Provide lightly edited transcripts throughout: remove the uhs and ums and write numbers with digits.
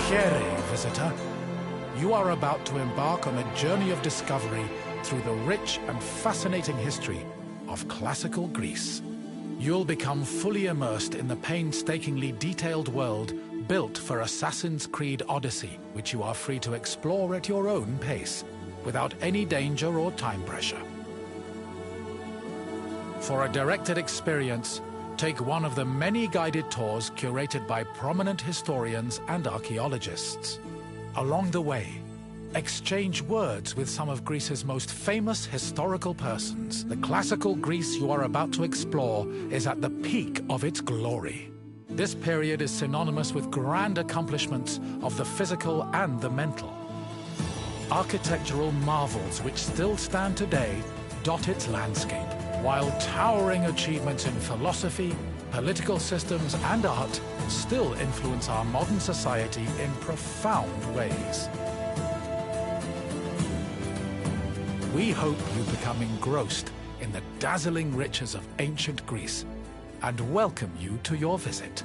Here, visitor. You are about to embark on a journey of discovery through the rich and fascinating history of classical Greece. You'll become fully immersed in the painstakingly detailed world built for Assassin's Creed Odyssey, which you are free to explore at your own pace, without any danger or time pressure. For a directed experience, take one of the many guided tours curated by prominent historians and archaeologists. Along the way, exchange words with some of Greece's most famous historical persons. The classical Greece you are about to explore is at the peak of its glory. This period is synonymous with grand accomplishments of the physical and the mental. Architectural marvels which still stand today dot its landscape, while towering achievements in philosophy, political systems, and art still influence our modern society in profound ways. We hope you become engrossed in the dazzling riches of ancient Greece and welcome you to your visit.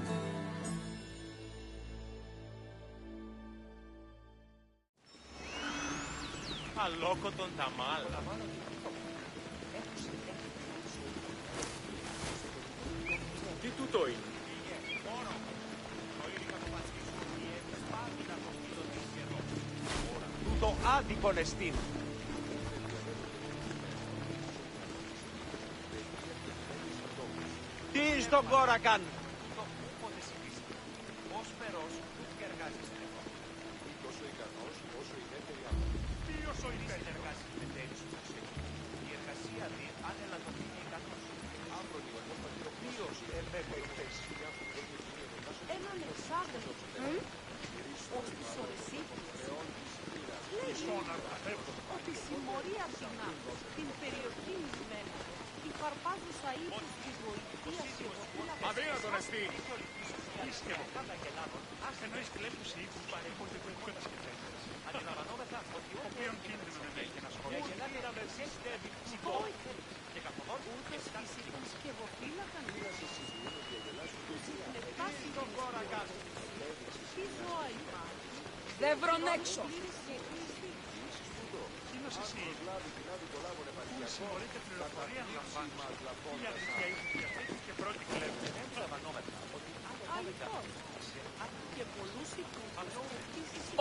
Αλόκοτον ταμάλ. Τι τούτο είναι? Τούτο άδικον εστίν. Τι στον κόρακαν? Ως περός και εργάζεστε εδώ. Τόσο ικανός όσο η δεύτερη άνθρωπο. Τι όσο η δεύτερη εργάζεστε με τέλους του αξιοκή. Η εργασία δει άνελα το φύγει ικανός. Αύριο εγώ πατριοποίως ελεύθερη θέση. Έναν εξάδελφο, ως τις ορεσίβιες, λέει ότι η συμμορία δεινά την περιοχή μισμένα, η χαρπάζουσα ύψους της βοηθείας και βοηθήλα αδύνατον εστί! Πίστευω πάντα γελάδων, ας εννοείς κλέπους ύψους παρέχονται κοίτας και τέχνες. Αντιλαμβανόμεθα ότι οποίον κίνδυνο δεν έχει να σχολεί. Γελάδι να με συστεύει ψυχό και καθοδόν ούτως φυσικούς και βοηθήλακαν συχνετάσει τον κόρακαν. Τι ζώα υπάρχει. Δεν βρον έξω. Σύνος εσύ, που συγχωρείτε πληροφορία λαμβάνεις. Η αλήθεια είναι διαθέτει και πρώτη κλέβη. Αληθώς. Και πολλούς υπούς.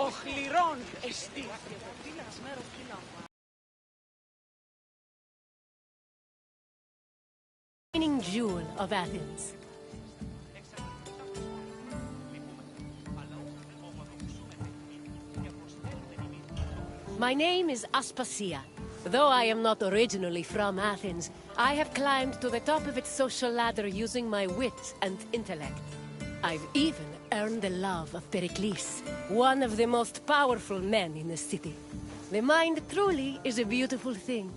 Ο χληρών εστί. Και βοηθήλας μέρος τι λαμβάνει. Jewel of Athens. My name is Aspasia. Though I am not originally from Athens, I have climbed to the top of its social ladder using my wit and intellect. I've even earned the love of Pericles, one of the most powerful men in the city. The mind truly is a beautiful thing.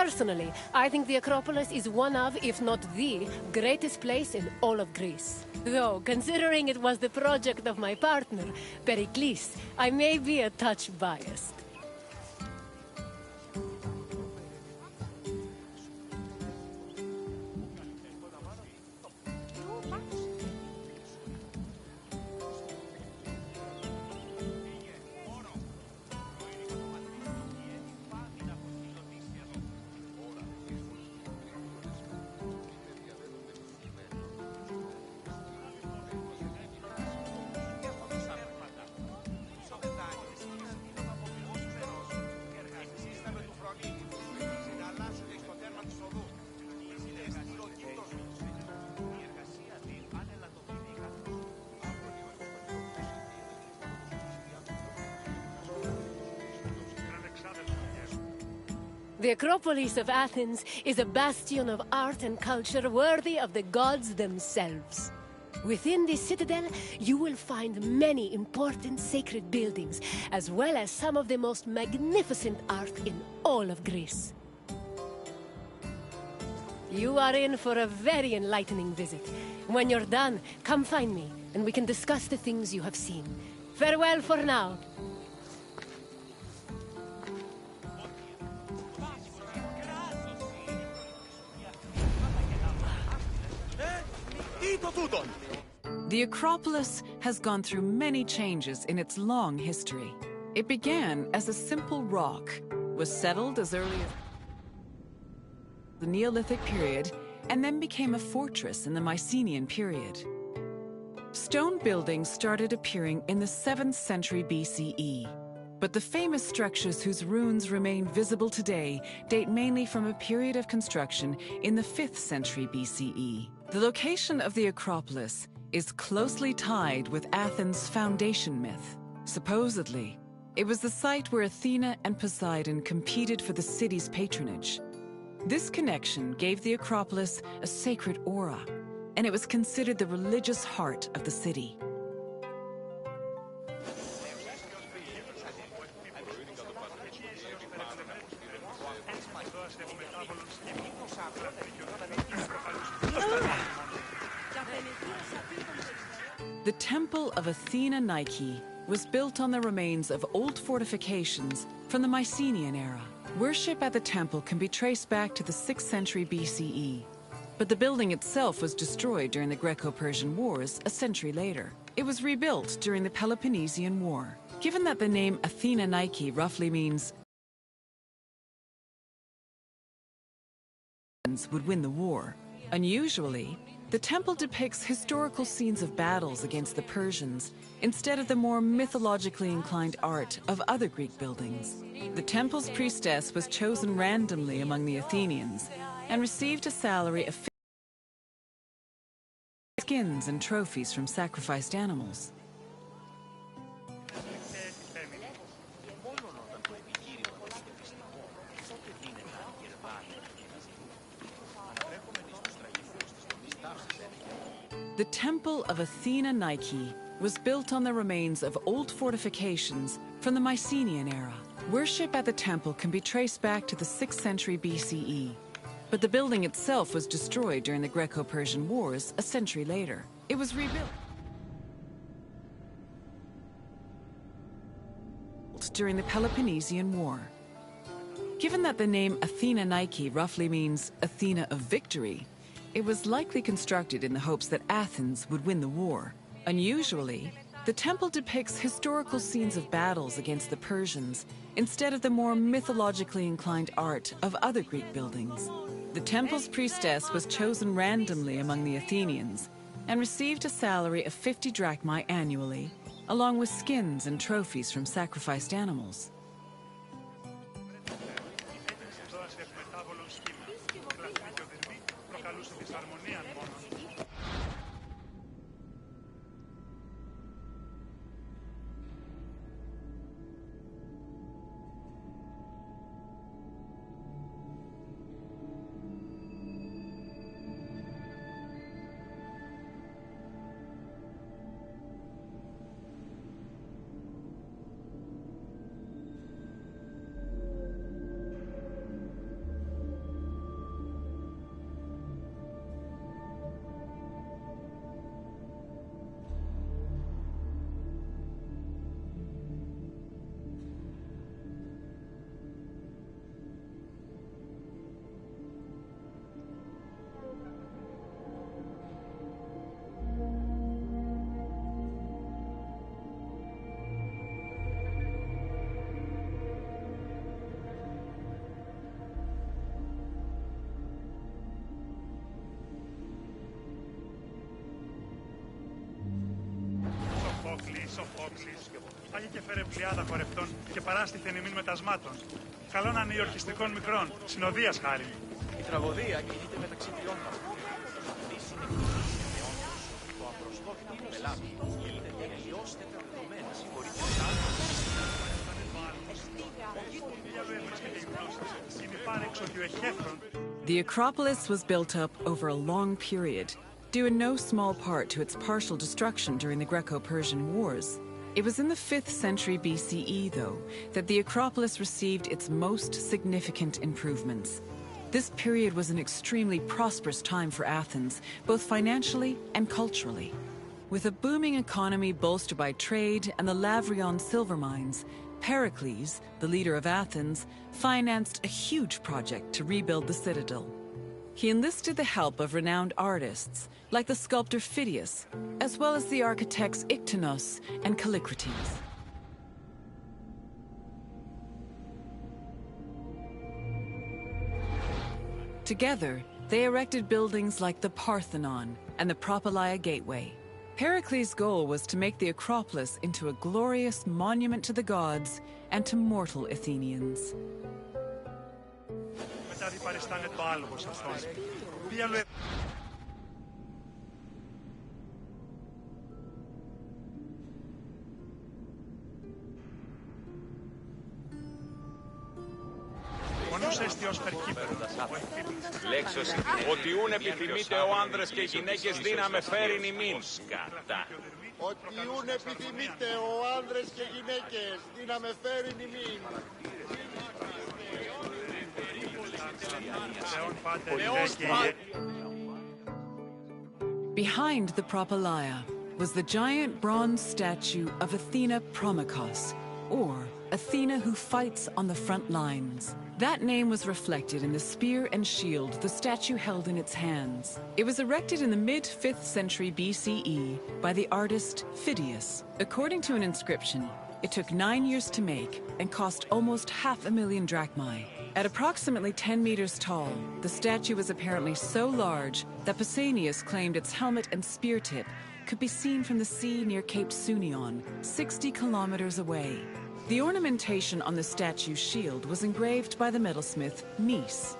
Personally, I think the Acropolis is one of, if not the, greatest place in all of Greece. Though, considering it was the project of my partner, Pericles, I may be a touch biased. The Acropolis of Athens is a bastion of art and culture worthy of the gods themselves. Within this citadel, you will find many important sacred buildings, as well as some of the most magnificent art in all of Greece. You are in for a very enlightening visit. When you're done, come find me, and we can discuss the things you have seen. Farewell for now. Τι το τούτον! The Acropolis has gone through many changes in its long history. It began as a simple rock, was settled as early as the Neolithic period, and then became a fortress in the Mycenaean period. Stone buildings started appearing in the 7th century BCE, but the famous structures whose ruins remain visible today date mainly from a period of construction in the 5th century BCE. The location of the Acropolis is closely tied with Athens' foundation myth. Supposedly, it was the site where Athena and Poseidon competed for the city's patronage. This connection gave the Acropolis a sacred aura, and it was considered the religious heart of the city. The Temple of Athena Nike was built on the remains of old fortifications from the Mycenaean era. Worship at the temple can be traced back to the 6th century BCE, but the building itself was destroyed during the Greco-Persian Wars a century later. It was rebuilt during the Peloponnesian War. Given that the name Athena Nike roughly means would win the war, unusually, the temple depicts historical scenes of battles against the Persians instead of the more mythologically inclined art of other Greek buildings. The temple's priestess was chosen randomly among the Athenians and received a salary of skins and trophies from sacrificed animals. The Temple of Athena Nike was built on the remains of old fortifications from the Mycenaean era. Worship at the temple can be traced back to the 6th century BCE, but the building itself was destroyed during the Greco-Persian Wars a century later. It was rebuilt during the Peloponnesian War. Given that the name Athena Nike roughly means Athena of victory, it was likely constructed in the hopes that Athens would win the war. Unusually, the temple depicts historical scenes of battles against the Persians instead of the more mythologically inclined art of other Greek buildings. The temple's priestess was chosen randomly among the Athenians and received a salary of 50 drachmae annually, along with skins and trophies from sacrificed animals. Σοφόκλης, άγει και φέρε πλειάδα χορευτών και παράστηθεν ημίν μετασμάτων. Καλών ανιορχιστικών μικρών, συνοδείας χάρη. Η τραγωδία κινείται μεταξύ τριών βαθμών. Το απροσδόκητο του πελάτη γίνεται τελειώς τετραδεδομένα. The Acropolis was built up over a long period, due in no small part to its partial destruction during the Greco-Persian Wars. It was in the 5th century BCE, though, that the Acropolis received its most significant improvements. This period was an extremely prosperous time for Athens, both financially and culturally. With a booming economy bolstered by trade and the Lavrion silver mines, Pericles, the leader of Athens, financed a huge project to rebuild the citadel. He enlisted the help of renowned artists, like the sculptor Phidias, as well as the architects Iktinos and Callicrates. Together, they erected buildings like the Parthenon and the Propylaea Gateway. Pericles' goal was to make the Acropolis into a glorious monument to the gods and to mortal Athenians. Ότι ούν επιθυμείτε ο άνδρες και οι γυναίκες δύναμε φέρειν ημίν. Σκατά. Ότι ούν επιθυμείτε ο άνδρες και γυναίκες δύναμε φέρειν ημίν. Behind the Propylaea was the giant bronze statue of Athena Promachos, or Athena who fights on the front lines. That name was reflected in the spear and shield the statue held in its hands. It was erected in the mid-5th century BCE by the artist Phidias. According to an inscription, it took 9 years to make and cost almost 500,000 drachmae. At approximately 10 meters tall, the statue was apparently so large that Pausanias claimed its helmet and spear tip could be seen from the sea near Cape Sunion, 60 kilometers away. The ornamentation on the statue's shield was engraved by the metalsmith Nis.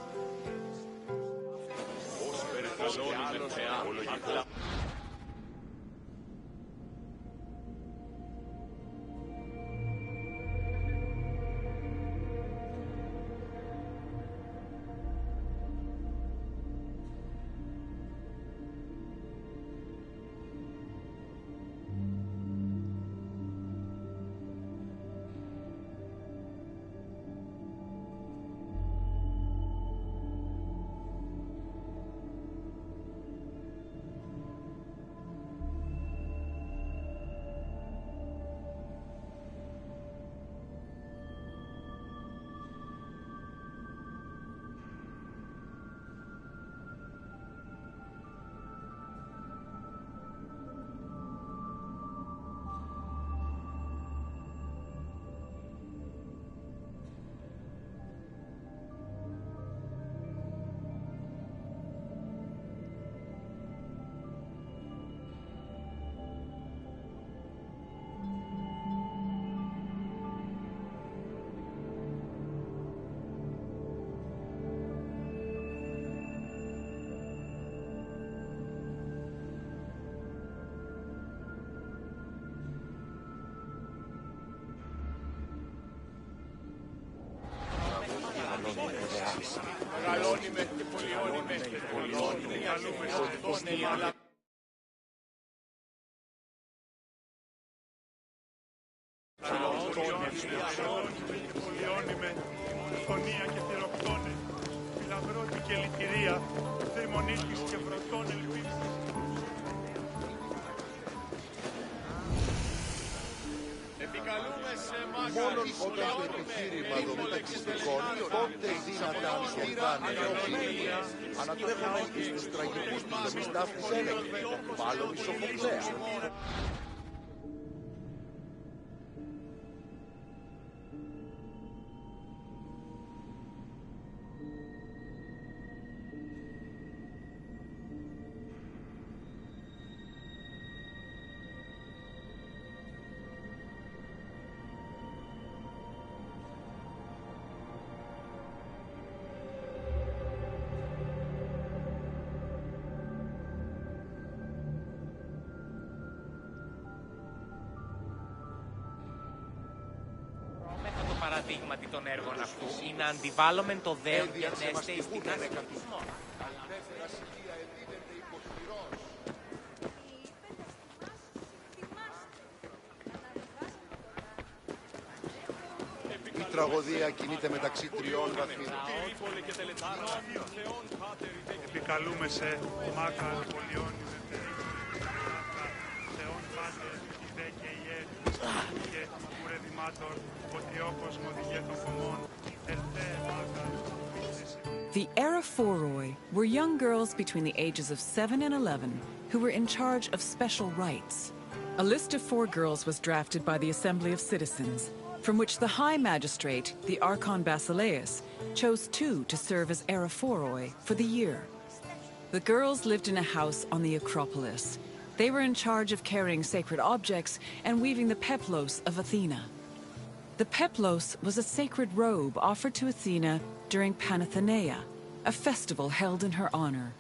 Μεγαλώνουμε και πολιώνουμε και πολιώνουμε. Πολιώνουμε φωνία και θηροκτώνε. Φιλαβρώτη και λυτηρία, θερμονίκης και βρωτών ελπίδης. Μόνον όταν το επιχείρημα των μεταξιστικών τότε δύναταν σορτάνε εωφήνια, ανατρέφονταν και στους τραγικούς πολεμείς ταύτης έλεγχε, μάλλον η Σοφοκλέα. Παραδείγματι των έργων αυτού είναι να αντιβάλλομεν το δέον και νέστε εις την καθημερινό. Η τραγωδία κινείται μεταξύ τριών βαθμίδων. Επικαλούμε σε μάκα πολιώνει Θεόν Πάτερ, η δε και η έρη και κουρεδημάτων, ο τριόκοσμο δικαί των κομμών, ελθέ μάκα, πίστηση. The Eraphoroi were young girls between the ages of 7 and 11 who were in charge of special rites. A list of 4 girls was drafted by the Assembly of Citizens, from which the High Magistrate, the Archon Basileus, chose 2 to serve as Eraphoroi for the year. The girls lived in a house on the Acropolis. They were in charge of carrying sacred objects and weaving the peplos of Athena. The peplos was a sacred robe offered to Athena during Panathenaea, a festival held in her honor.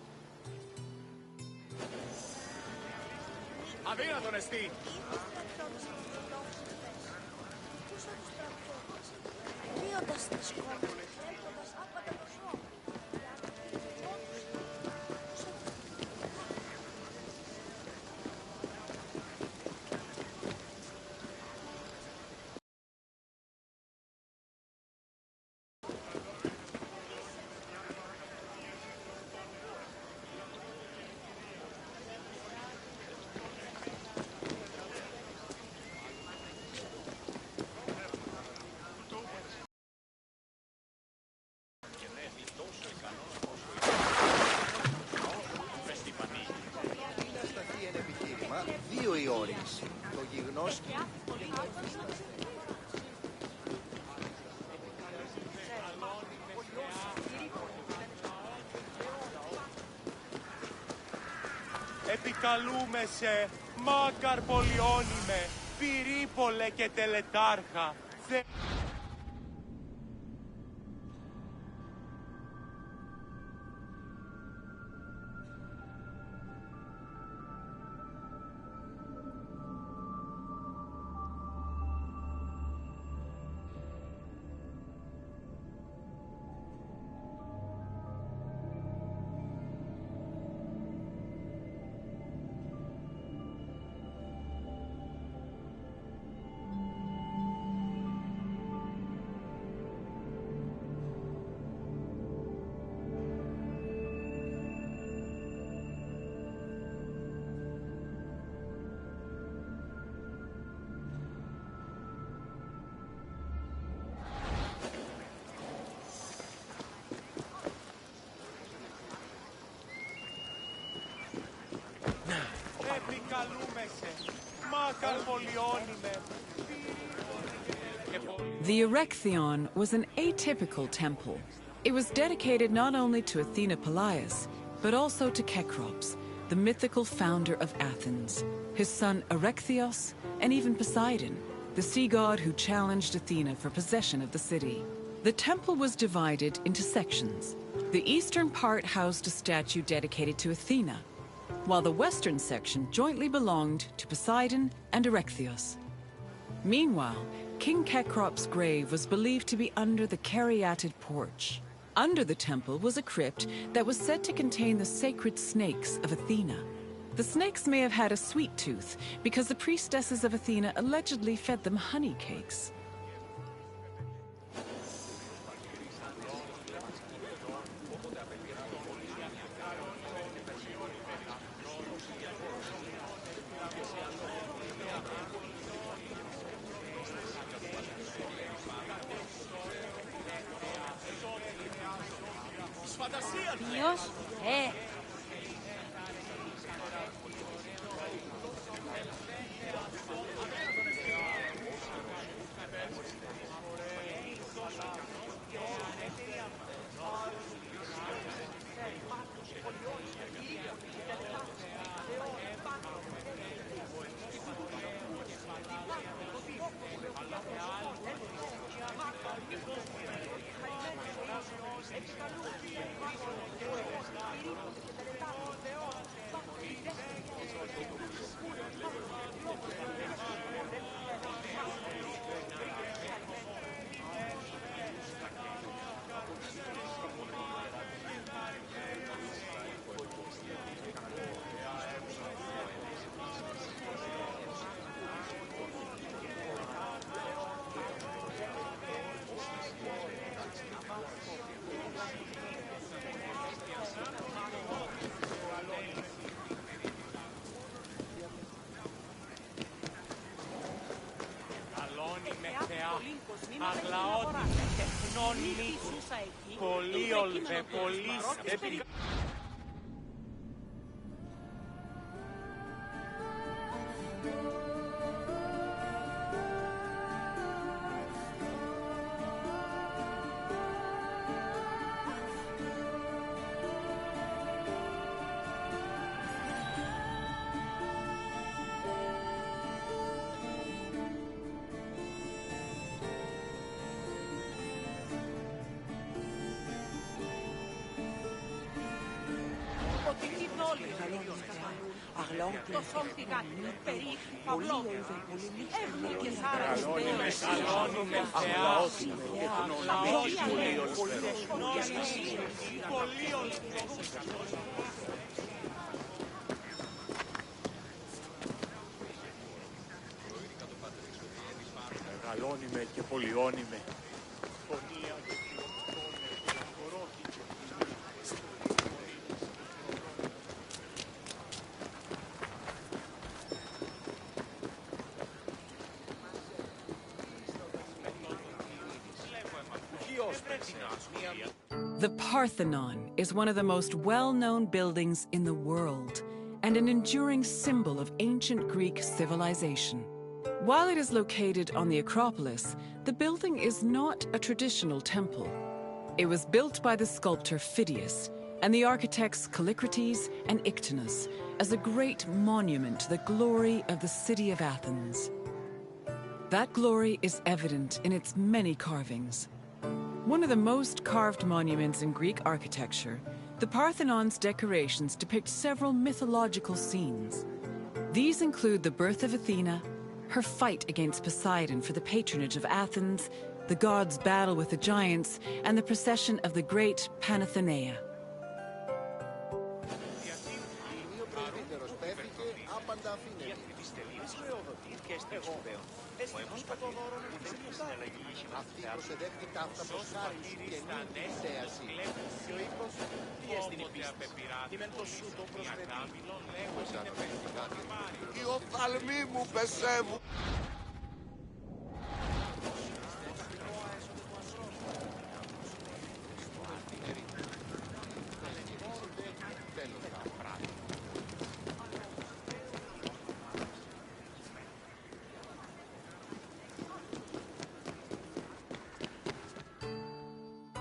Επικαλούμε σε Μάκαρ Πολιόνιμε, Πυρίπολε και Τελετάρχα. The Erechtheion was an atypical temple. It was dedicated not only to Athena Polias, but also to Cecrops, the mythical founder of Athens, his son Erechtheos, and even Poseidon, the sea god who challenged Athena for possession of the city. The temple was divided into sections. The eastern part housed a statue dedicated to Athena, while the western section jointly belonged to Poseidon and Erechtheos. Meanwhile, King Cecrops' grave was believed to be under the caryatid porch. Under the temple was a crypt that was said to contain the sacred snakes of Athena. The snakes may have had a sweet tooth because the priestesses of Athena allegedly fed them honey cakes. Ποιος? αγλαότη, τεχνόνι, πολύολβε, πολύς, Το σόλτιγάτι, περίφη, παυλόβια, εύγνω και θάρρος Θεός. καλώνουμε Θεά, αγλαότη, πολύολβε, Μεγαλώνει και πολιώνει με. The Parthenon is one of the most well-known buildings in the world and an enduring symbol of ancient Greek civilization. While it is located on the Acropolis, the building is not a traditional temple. It was built by the sculptor Phidias and the architects Callicrates and Ictinus as a great monument to the glory of the city of Athens. That glory is evident in its many carvings. One of the most carved monuments in Greek architecture, the Parthenon's decorations depict several mythological scenes. These include the birth of Athena, her fight against Poseidon for the patronage of Athens, the gods' battle with the giants, and the procession of the great Panathenaea. Αυτή προσεδεύει ταύτα προς χάρις και νύχτη θέαση. Και ο ύπνος, τι έστεινε πίστης. Τι μεν το σου το προσφερεί. Οι οφθαλμοί μου πεσεύουν.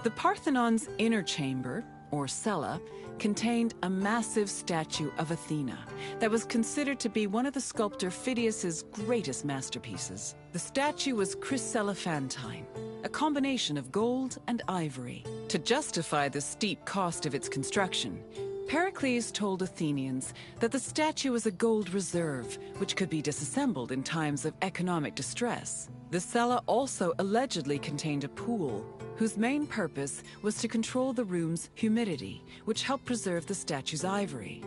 The Parthenon's inner chamber, or cella, contained a massive statue of Athena that was considered to be one of the sculptor Phidias's greatest masterpieces. The statue was chryselephantine, a combination of gold and ivory. To justify the steep cost of its construction, Pericles told Athenians that the statue was a gold reserve, which could be disassembled in times of economic distress. The cella also allegedly contained a pool, whose main purpose was to control the room's humidity, which helped preserve the statue's ivory.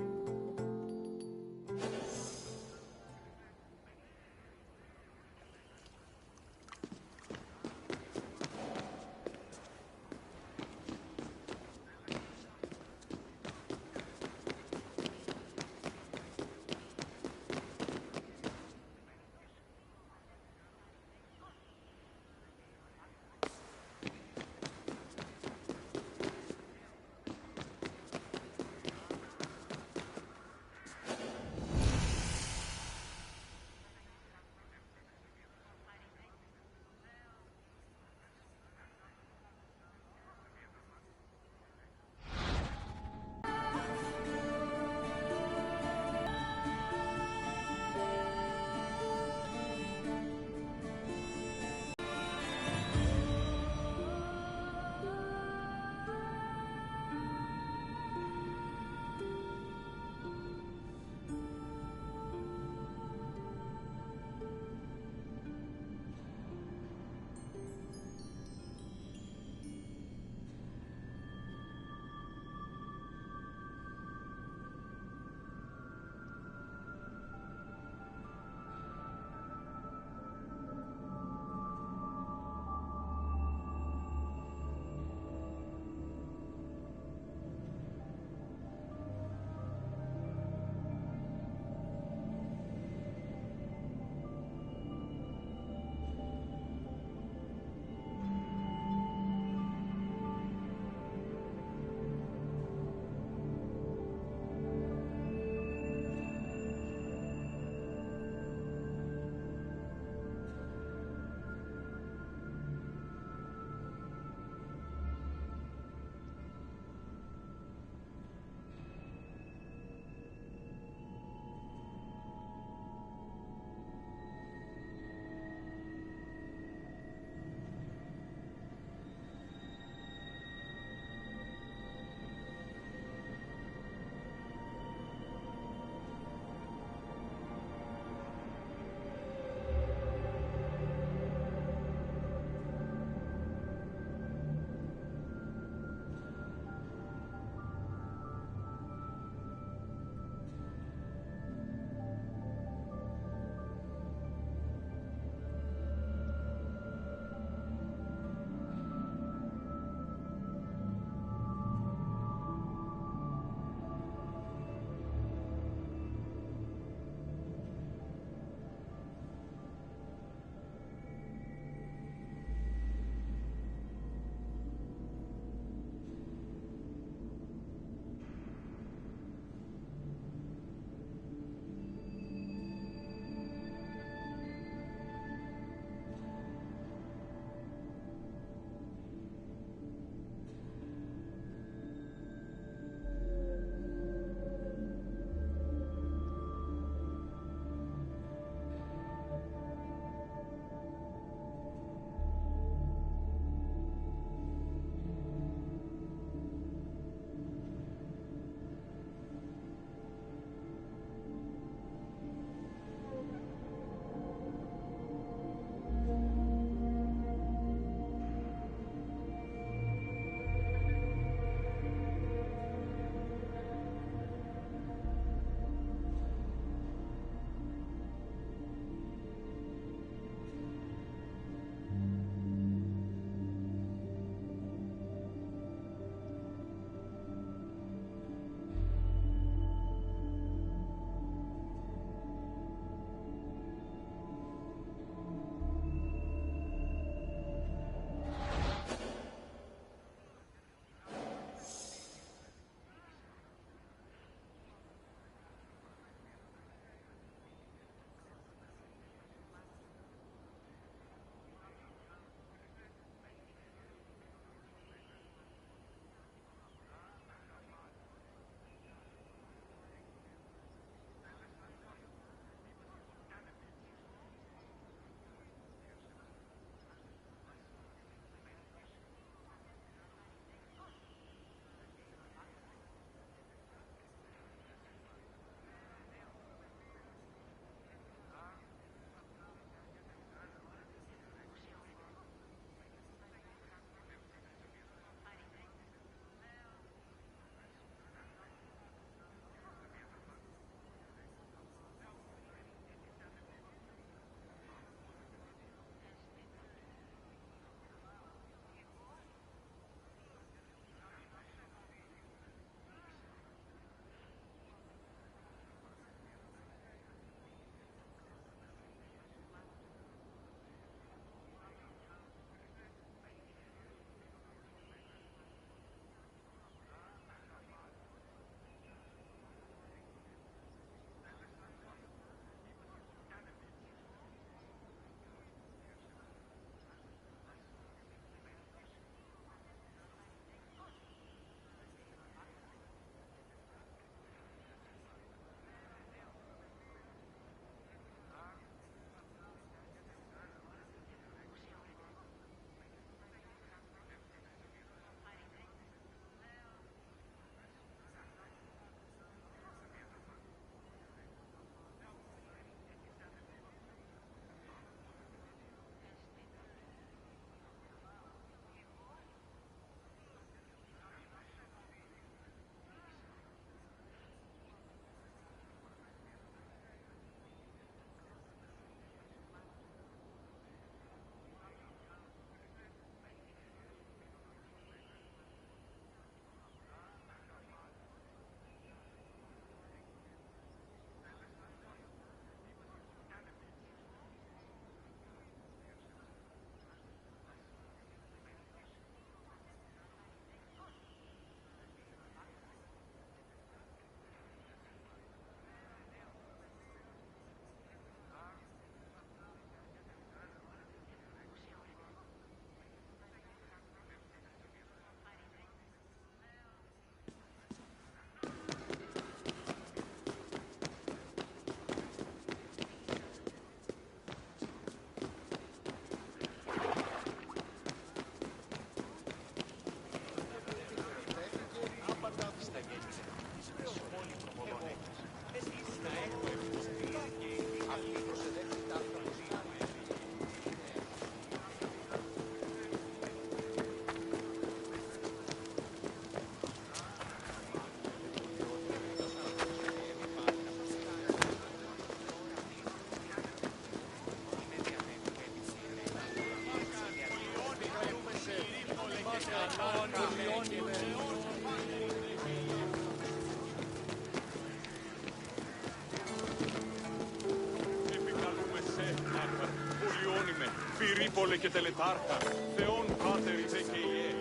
Επικαλούμε σε, Άκαρ, πολιώνυμε, Πυρήπολε και τελετάρχα, Θεόν πάτερ ηθε και ιέ.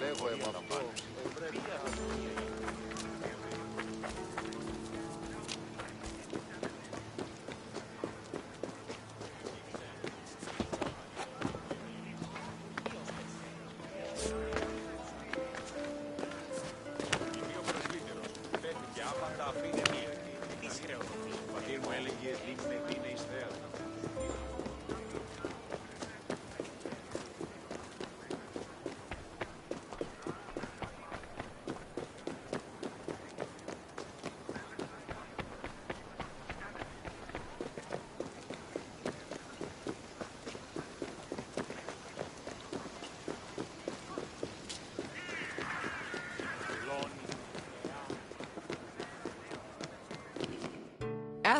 Λέγω αυτό.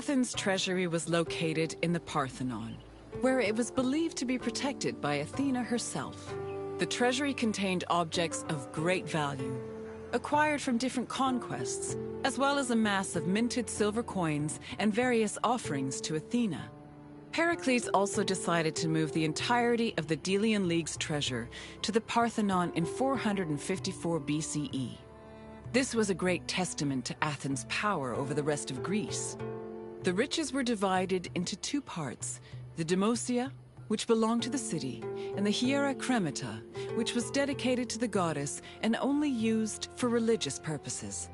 Athens' treasury was located in the Parthenon, where it was believed to be protected by Athena herself. The treasury contained objects of great value, acquired from different conquests, as well as a mass of minted silver coins and various offerings to Athena. Pericles also decided to move the entirety of the Delian League's treasure to the Parthenon in 454 BCE. This was a great testament to Athens' power over the rest of Greece. The riches were divided into two parts, the Demosia, which belonged to the city, and the Hiera Cremata, which was dedicated to the goddess and only used for religious purposes.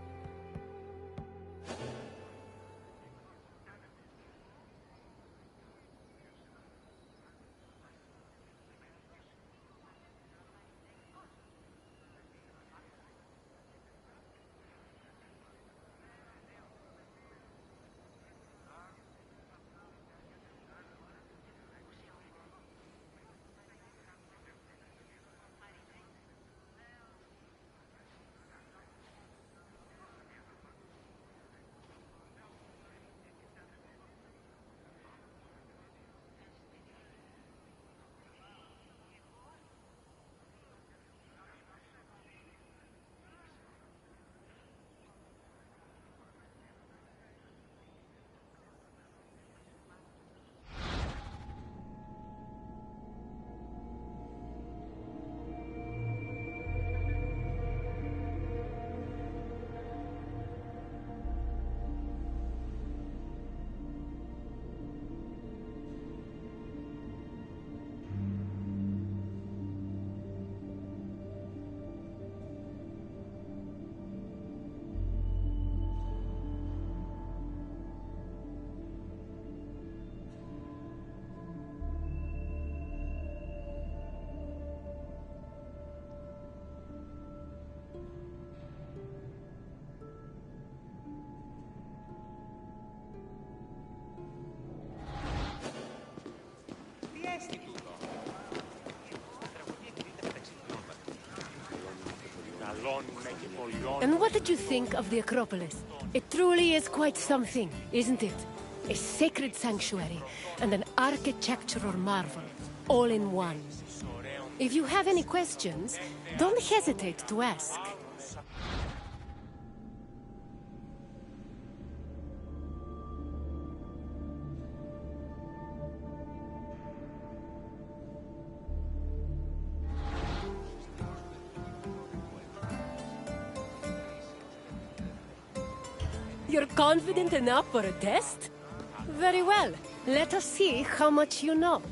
And what did you think of the Acropolis? It truly is quite something, isn't it? A sacred sanctuary and an architectural marvel, all in one. If you have any questions, don't hesitate to ask. You're confident enough for a test? Very well. Let us see how much you know.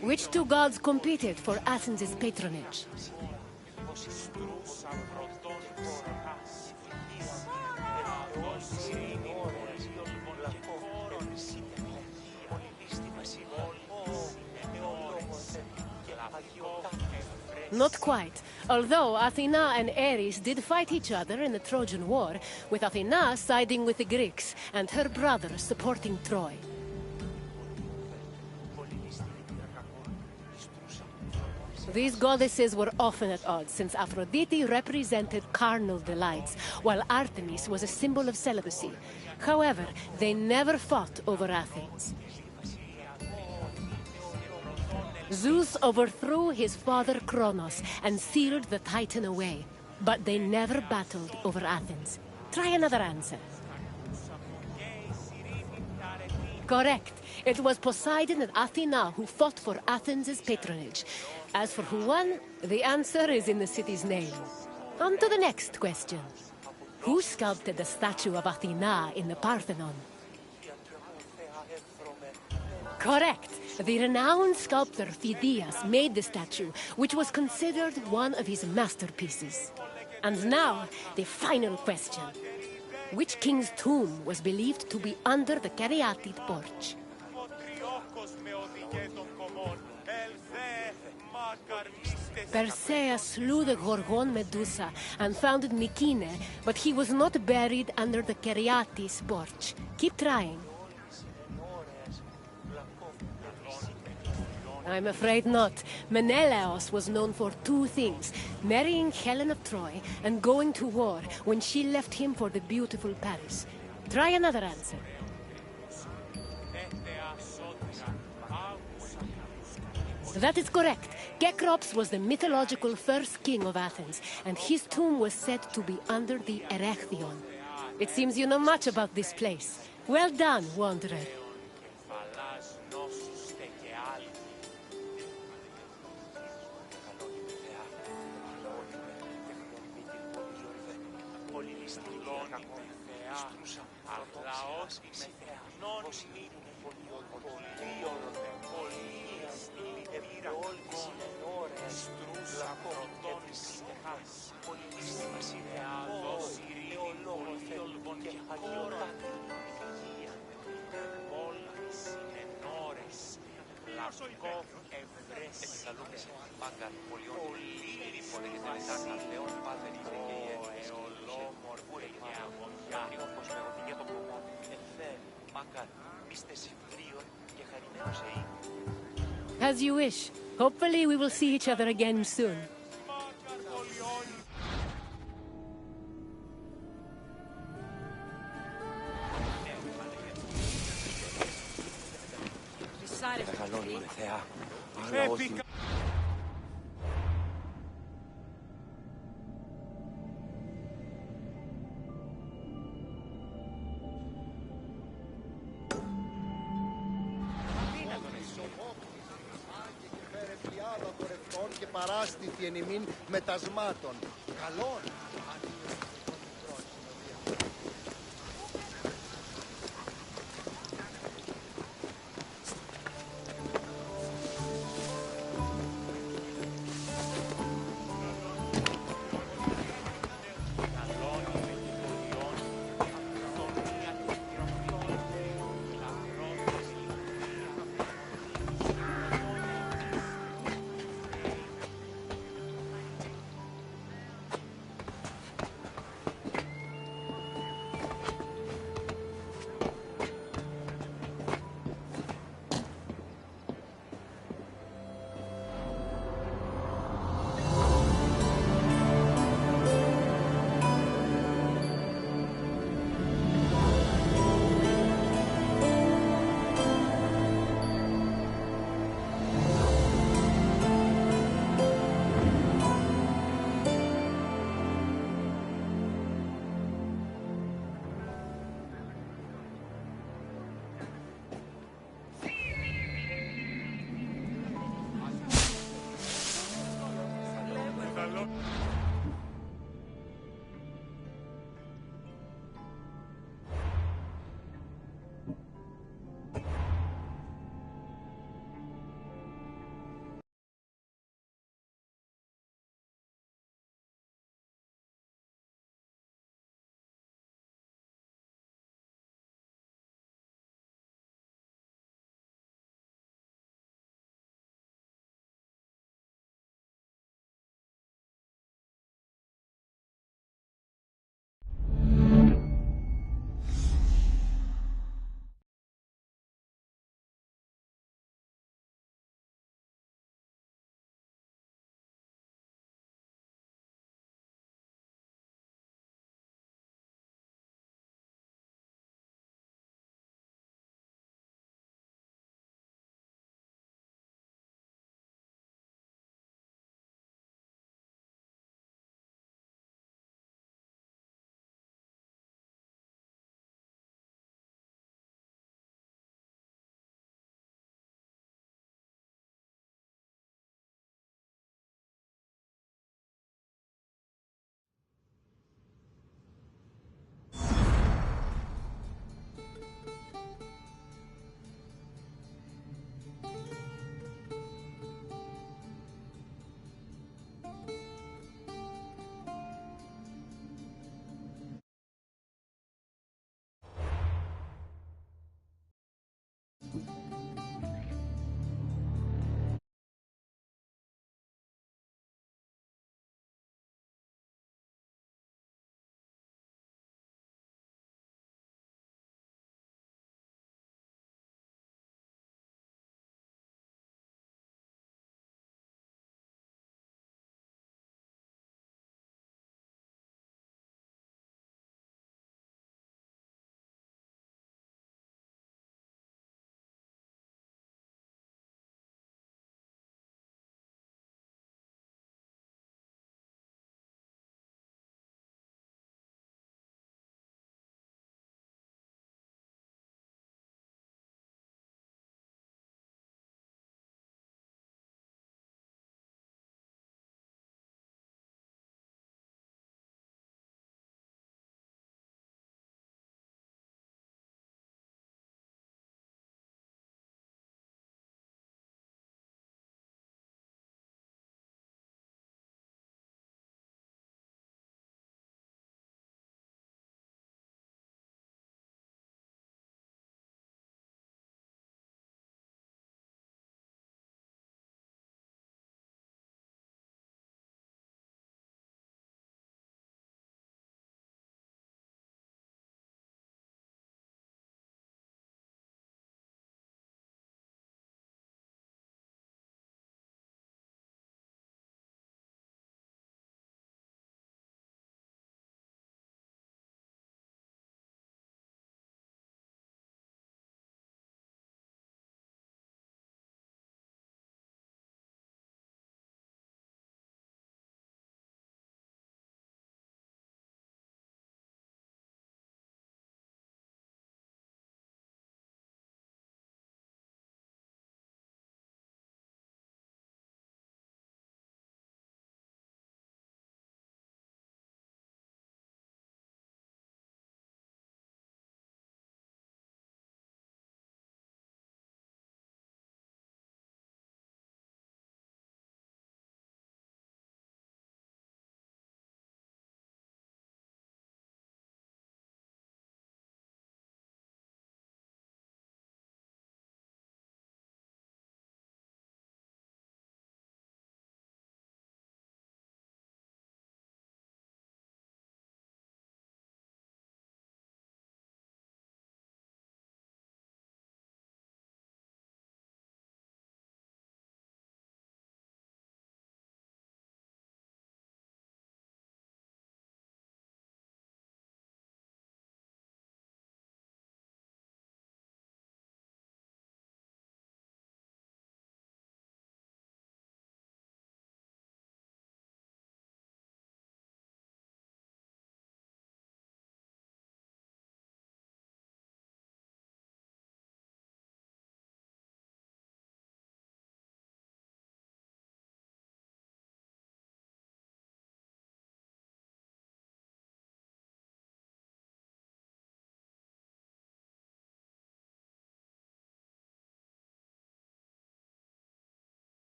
Which two gods competed for Athens' patronage? Not quite. Although Athena and Ares did fight each other in the Trojan War, with Athena siding with the Greeks and her brother supporting Troy. These goddesses were often at odds, since Aphrodite represented carnal delights, while Artemis was a symbol of celibacy. However, they never fought over Athens. Zeus overthrew his father Kronos and sealed the Titan away. But they never battled over Athens. Try another answer. Correct. It was Poseidon and Athena who fought for Athens' patronage. As for who won, the answer is in the city's name. On to the next question. Who sculpted the statue of Athena in the Parthenon? Correct. The renowned sculptor Phidias made the statue, which was considered one of his masterpieces. And now, the final question. Which king's tomb was believed to be under the Caryatid porch? Perseus slew the Gorgon Medusa and founded Mykene, but he was not buried under the Caryatid porch. Keep trying. I'm afraid not. Menelaos was known for two things: marrying Helen of Troy and going to war when she left him for the beautiful Paris. Try another answer. That is correct. Cecrops was the mythological first king of Athens, and his tomb was said to be under the Erechtheion. It seems you know much about this place. Well done, wanderer. As you wish. Hopefully we will see each other again soon. Και παράστηθη εν ημίν μετασμάτων. Καλόν.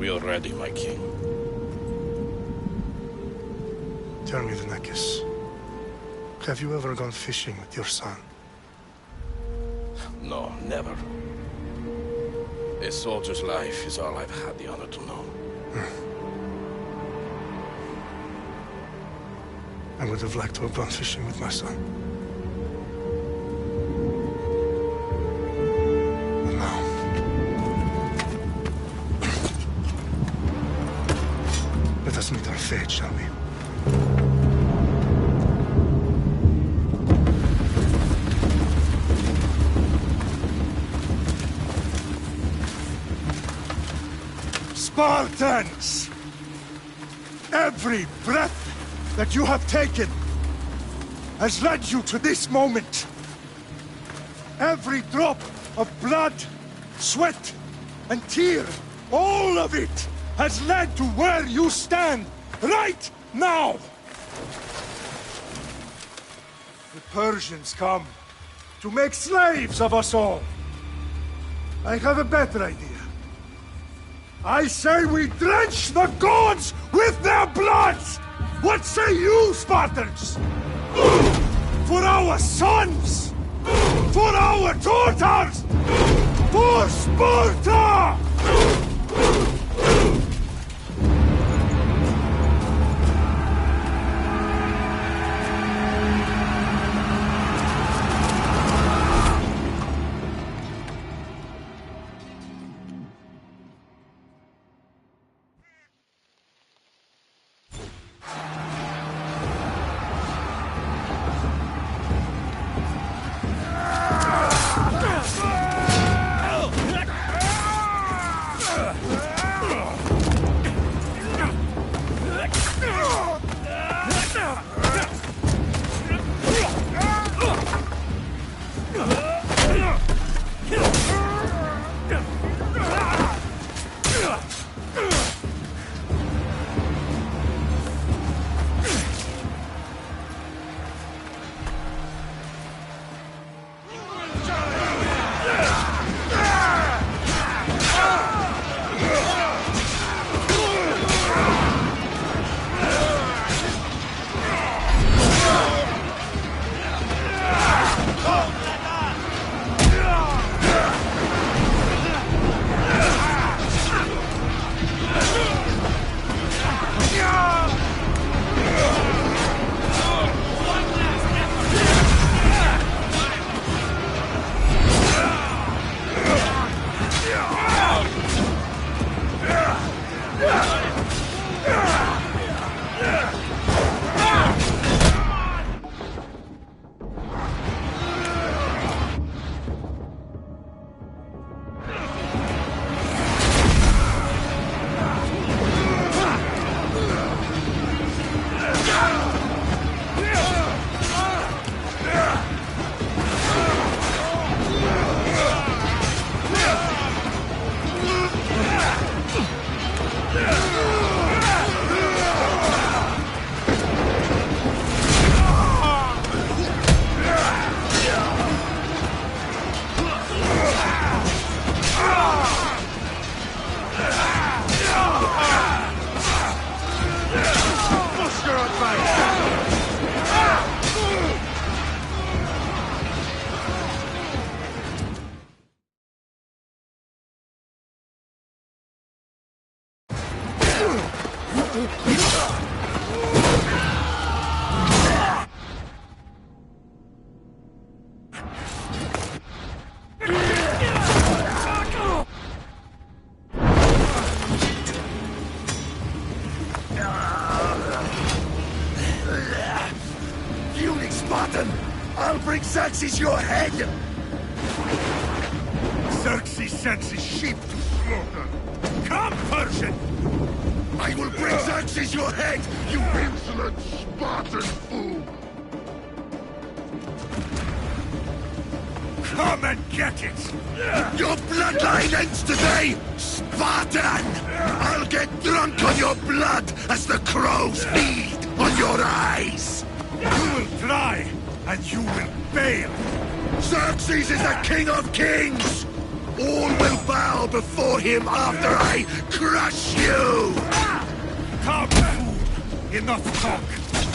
We are ready, my king. Tell me, Venekis, have you ever gone fishing with your son? No, never. A soldier's life is all I've had the honor to know. I would have liked to have gone fishing with my son. And now... let us meet our fate, shall we? Spartans! Every breath that you have taken has led you to this moment. Every drop of blood, sweat, and tear, all of it has led to where you stand right now. The Persians come to make slaves of us all. I have a better idea. I say we drench the gods with their bloods! What say you, Spartans? For our sons! For our daughters! For Sparta! I'll bring Xerxes your head! Xerxes sends his sheep to slaughter. Come, Persian! I will bring Xerxes your head, you insolent Spartan fool! Come and get it! Your bloodline ends today, Spartan! I'll get drunk on your blood as the crows feed on your eyes! You will try, and you will fail! Xerxes is the king of kings! All will bow before him after I crush you! Come, fool! Enough talk!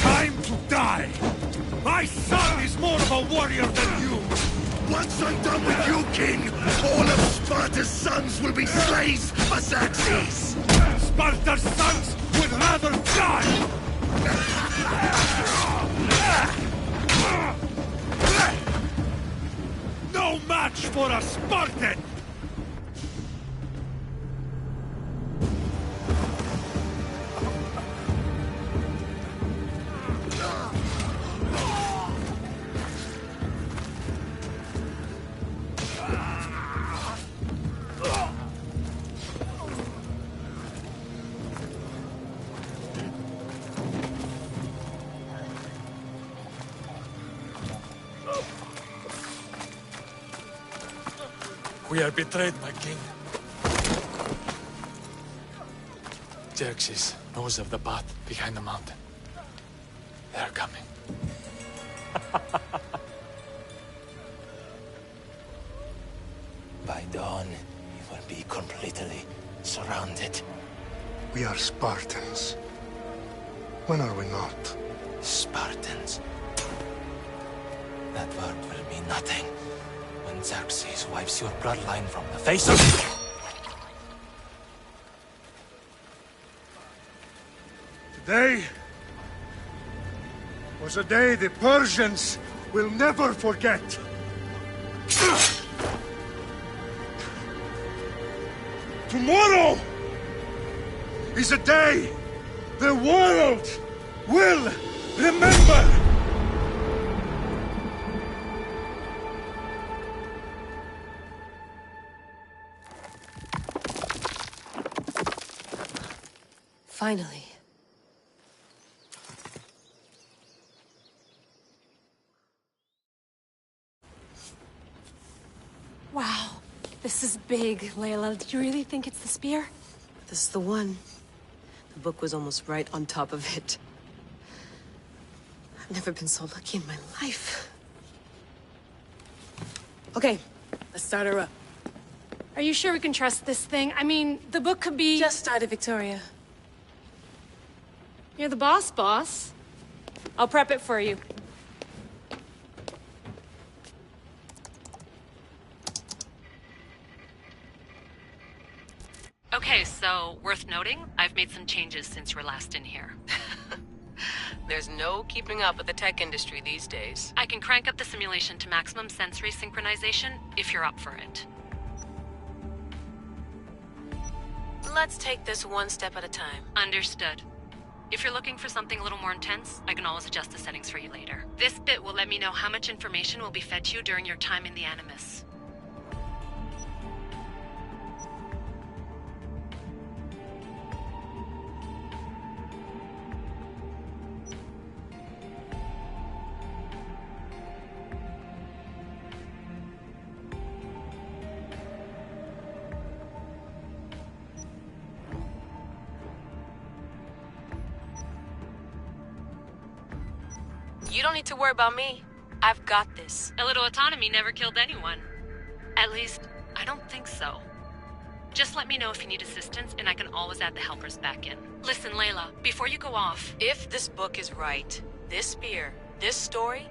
Time to die! My son is more of a warrior than you! Once I'm done with you, King, all of Sparta's sons will be slaves for Xerxes! Sparta's sons would rather die! No match for a Spartan! We are betrayed, my king. Xerxes knows of the path behind the mountain. They are coming. By dawn, you will be completely surrounded. We are Spartans. When are we not? Spartans. That word will mean nothing when Xerxes wipes your bloodline from the face of... Today was a day the Persians will never forget. Tomorrow is a day the world will remember. Finally. Wow, this is big, Layla. Do you really think it's the spear? This is the one. The book was almost right on top of it. I've never been so lucky in my life. Okay, let's start her up. Are you sure we can trust this thing? I mean, the book could be... Just started, Victoria. You're the boss. I'll prep it for you. Okay, so, worth noting, I've made some changes since you were last in here. There's no keeping up with the tech industry these days. I can crank up the simulation to maximum sensory synchronization, if you're up for it. Let's take this one step at a time. Understood. If you're looking for something a little more intense, I can always adjust the settings for you later. This bit will let me know how much information will be fed to you during your time in the Animus. You don't need to worry about me. I've got this. A little autonomy never killed anyone. At least, I don't think so. Just let me know if you need assistance, and I can always add the helpers back in. Listen, Layla, before you go off... If this book is right, this spear, this story,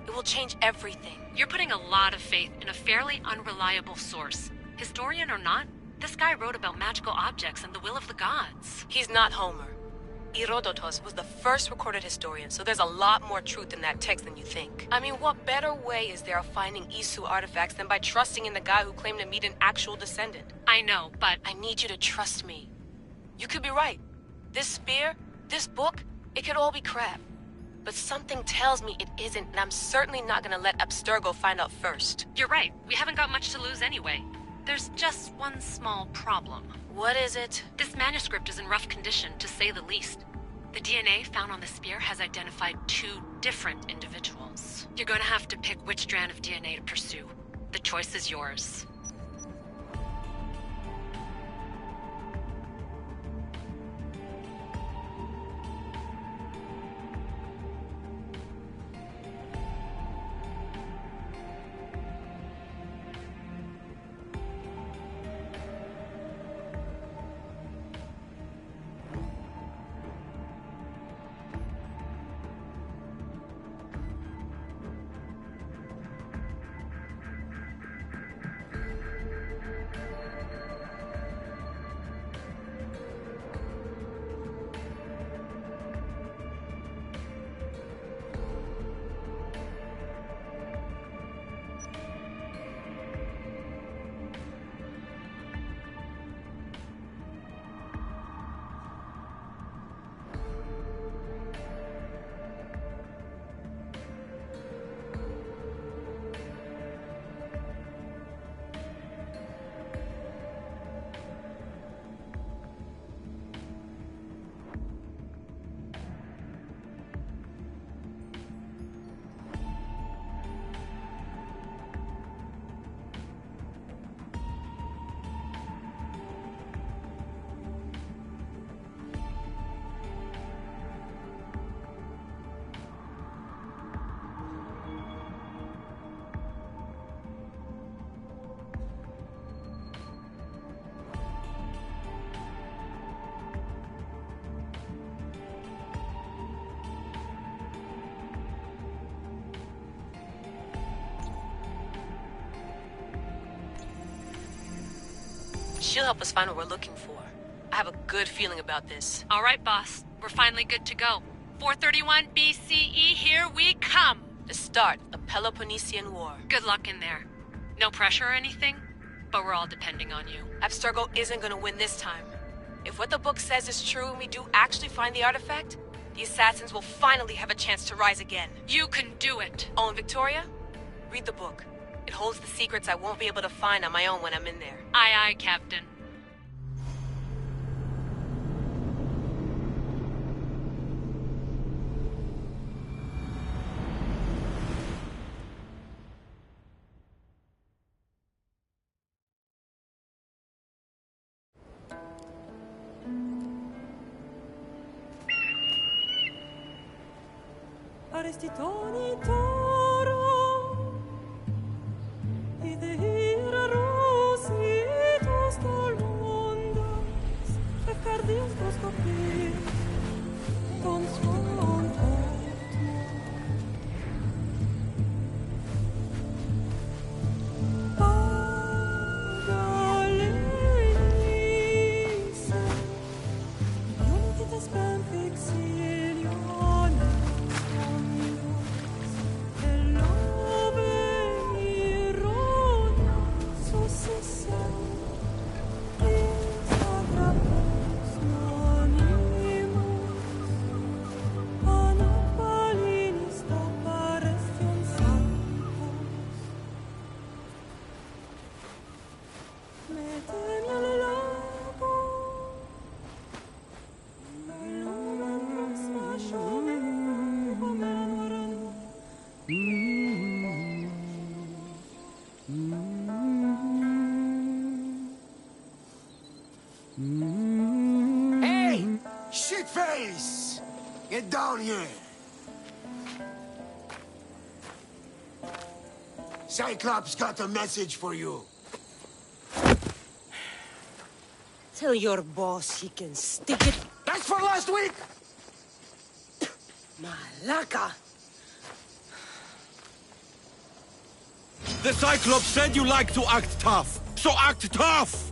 it will change everything. You're putting a lot of faith in a fairly unreliable source. Historian or not, this guy wrote about magical objects and the will of the gods. He's not Homer. Herodotus was the first recorded historian, so there's a lot more truth in that text than you think. I mean, what better way is there of finding Isu artifacts than by trusting in the guy who claimed to meet an actual descendant? I know, but... I need you to trust me. You could be right. This spear, this book, it could all be crap. But something tells me it isn't, and I'm certainly not gonna let Abstergo find out first. You're right. We haven't got much to lose anyway. There's just one small problem. What is it? This manuscript is in rough condition, to say the least. The DNA found on the spear has identified 2 different individuals. You're going to have to pick which strand of DNA to pursue. The choice is yours. She'll help us find what we're looking for. I have a good feeling about this. All right, boss. We're finally good to go. 431 BCE, here we come! The start of Peloponnesian War. Good luck in there. No pressure or anything, but we're all depending on you. Abstergo isn't gonna win this time. If what the book says is true and we do actually find the artifact, the assassins will finally have a chance to rise again. You can do it! Oh, and Victoria? Read the book. It holds the secrets I won't be able to find on my own when I'm in there. Aye, aye, Captain. Arestitoni toro, idehira rositos tolmondas, fecardis proscopir, ton suon Pagalenise, ionitas ben fixilion. Hey! Shitface! Get down here! Cyclops got a message for you. Tell your boss he can stick it. That's for last week! Malaka! The Cyclops said you like to act tough, so act tough!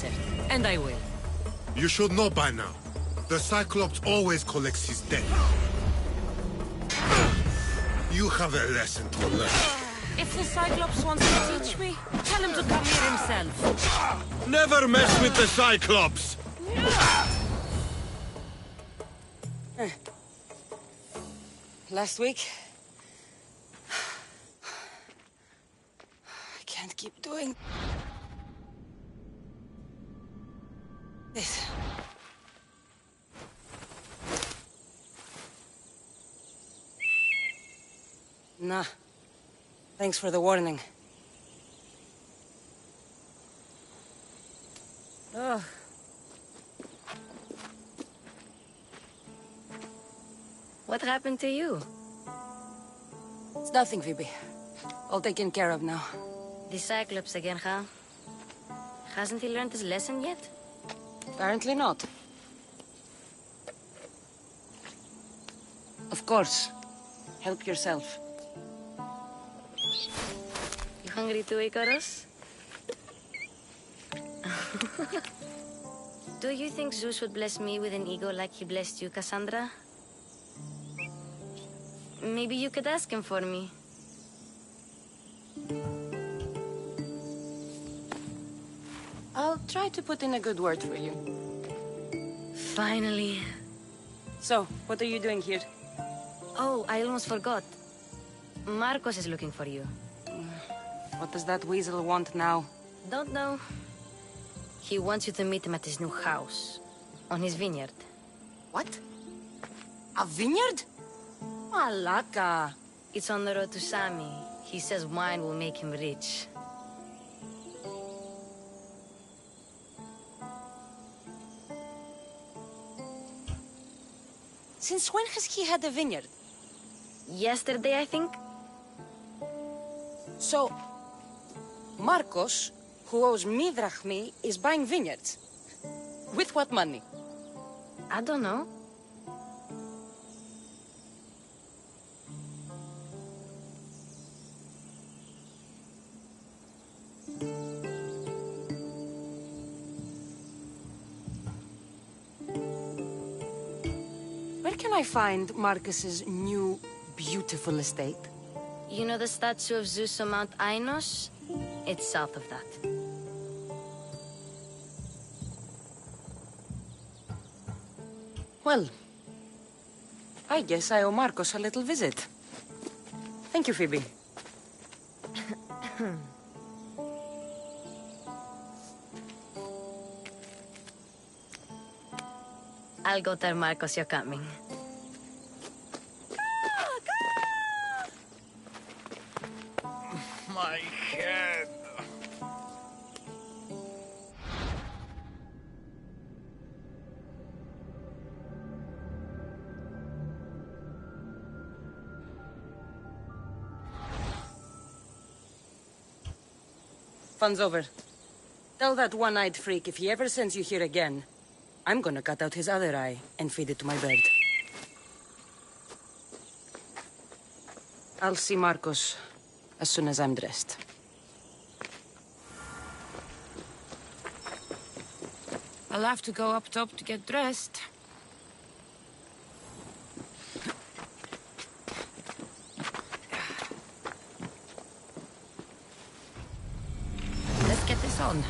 answer, and I will. You should know by now. The Cyclops always collects his debt. You have a lesson to learn. If the Cyclops wants to teach me, tell him to come here himself. Never mess with the Cyclops! Last week... I can't keep doing... this. Nah. Thanks for the warning. Oh. What happened to you? It's nothing, Phoebe. All taken care of now. The Cyclops again, huh? Hasn't he learned his lesson yet? Apparently not. Of course. Help yourself. You hungry too, Icarus? Do you think Zeus would bless me with an ego like he blessed you, Cassandra? Maybe you could ask him for me. I'll try to put in a good word for you. Finally. So, what are you doing here? Oh, I almost forgot. Marcos is looking for you. What does that weasel want now? Don't know. He wants you to meet him at his new house. On his vineyard. What? A vineyard? Malaka. It's on the road to Sami. He says wine will make him rich. Since when has he had a vineyard? Yesterday, I think. So, Marcos, who owes me drachmi, is buying vineyards. With what money? I don't know. Where can I find Marcus's new, beautiful estate? You know the statue of Zeus on Mount Ainos? It's south of that. Well, I guess I owe Marcos a little visit. Thank you, Phoebe. I'll go tell Marcos you're coming. My head. Fun's over. Tell that one-eyed freak if he ever sends you here again, I'm gonna cut out his other eye and feed it to my bird. I'll see Marcos as soon as I'm dressed. I'll have to go up top to get dressed. Let's get this on.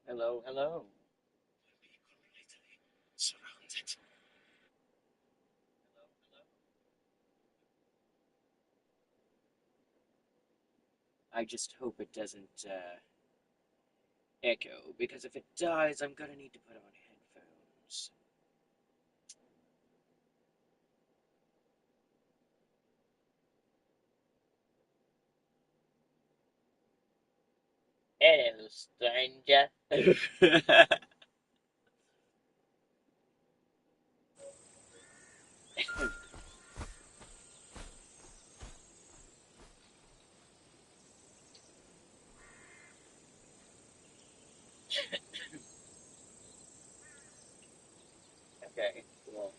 Hello, hello. Surrounded. I just hope it doesn't, echo, because if it does, I'm gonna need to put on headphones. Hello, stranger. Okay, cool.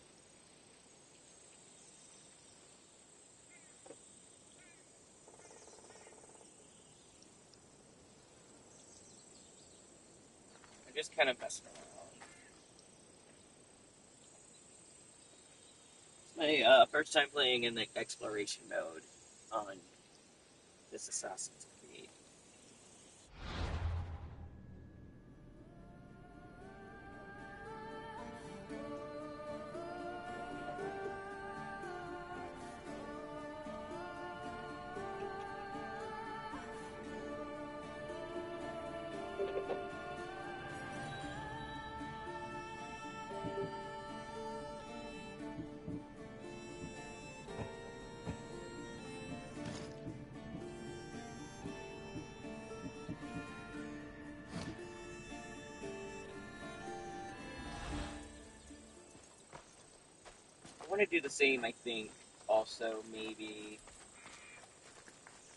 I'm just kind of messing around. It's my first time playing in the exploration mode on this Assassin's Creed. I want to do the same, I think, also maybe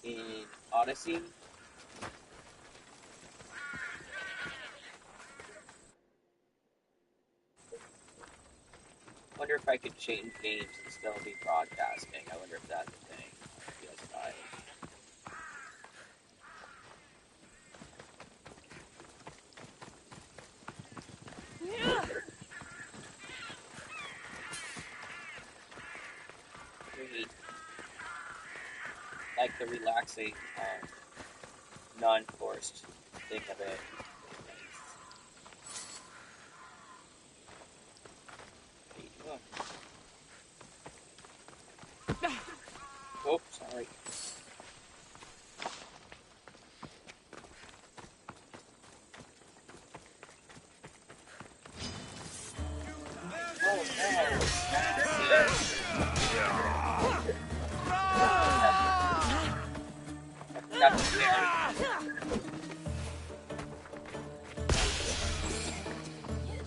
in Odyssey. I wonder if I could change games and still be broadcasting. I wonder if that's a thing. PS5. Really like the relaxing, non-forced thing of it. Oh, sorry.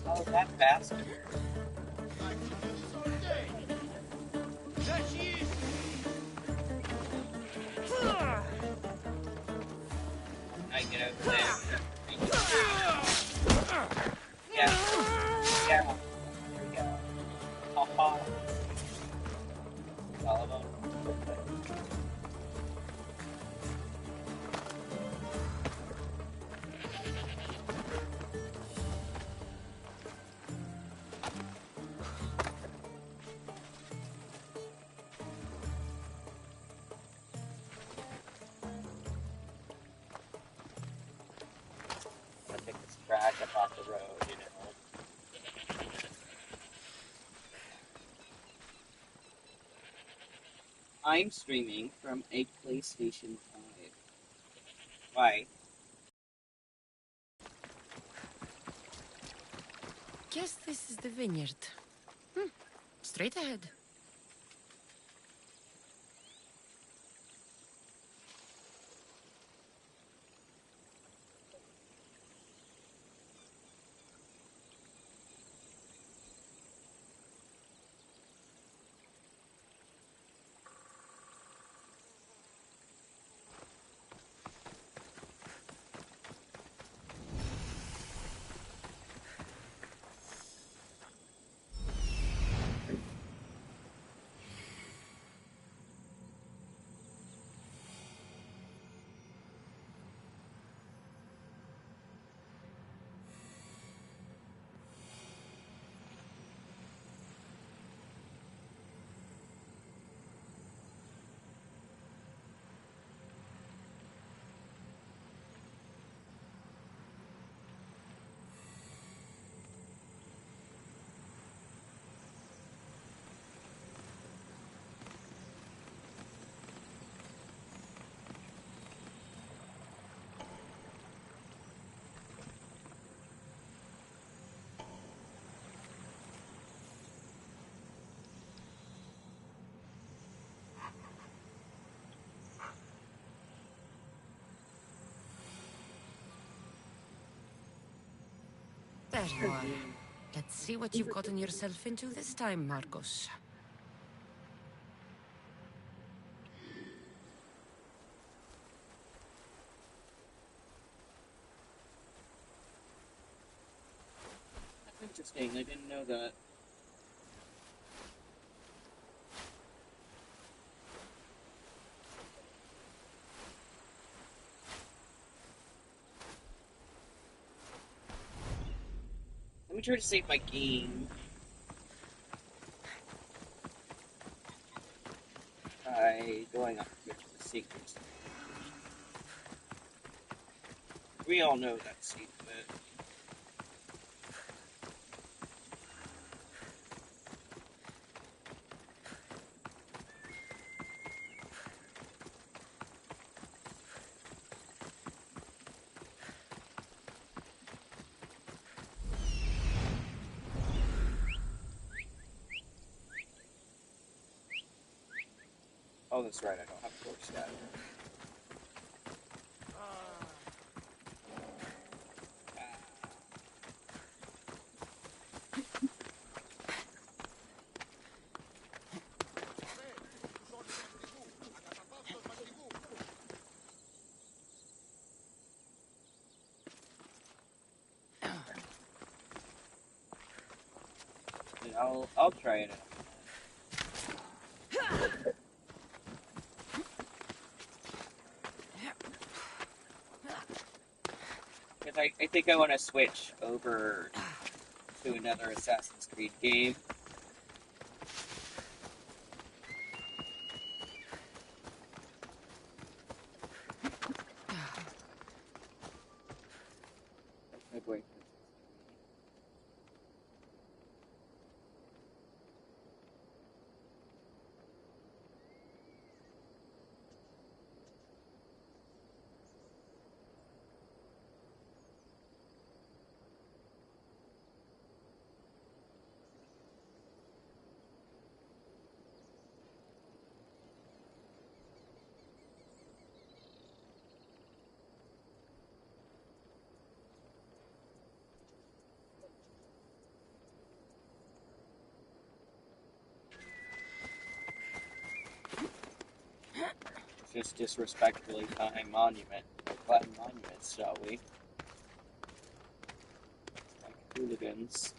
Oh, that bastard. I get over there. Yeah. Yeah. Here we go. Ha-ha. All of them. Pick this trash up off the road, you know. I'm streaming from a PlayStation 5. Why? Guess this is the vineyard. Straight ahead. There you are. Let's see what you've gotten yourself into this time, Marcos. Interesting, I didn't know that. Let me try to save my game. By going up here to the secrets. We all know that secret. Oh, that's right, I don't have a torch stat. I'll try it out. I think I want to switch over to another Assassin's Creed game. Oh boy. Just disrespectfully climb monuments, shall we? Like hooligans.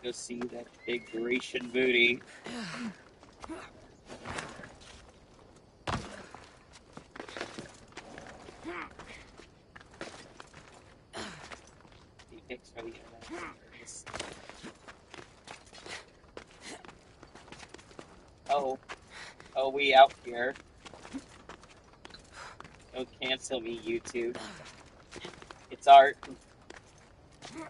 Go see that big Grecian booty. He picks for the internet. Oh, we out here. Don't cancel me, YouTube. It's art. Oh,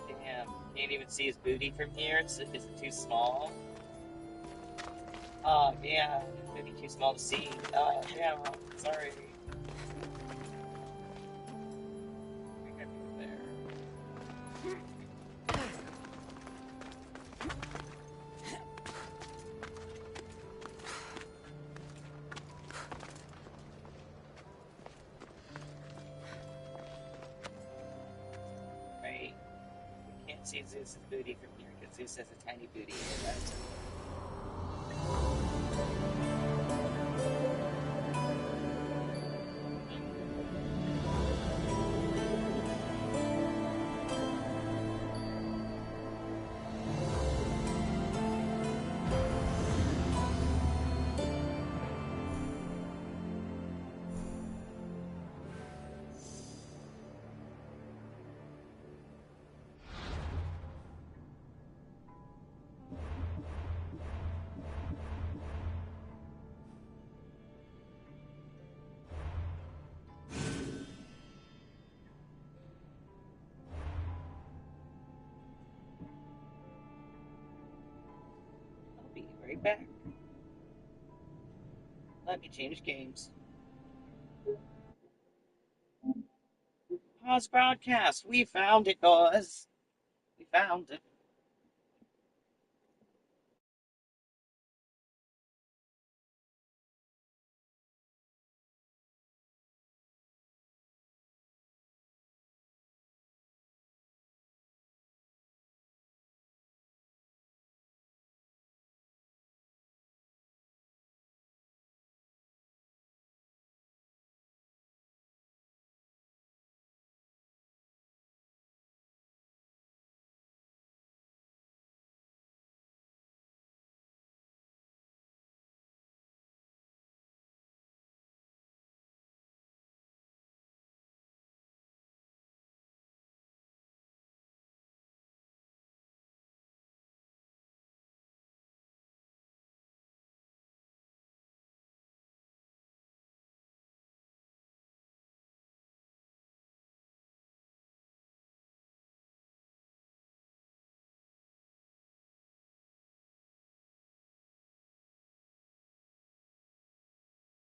damn. Can't even see his booty from here? Is it too small? Oh, yeah. Maybe too small to see. Oh, yeah, well, sorry. See Zeus's booty from here because Zeus has a tiny booty. Right back. Let me change games. Pause broadcast. We found it, guys. We found it.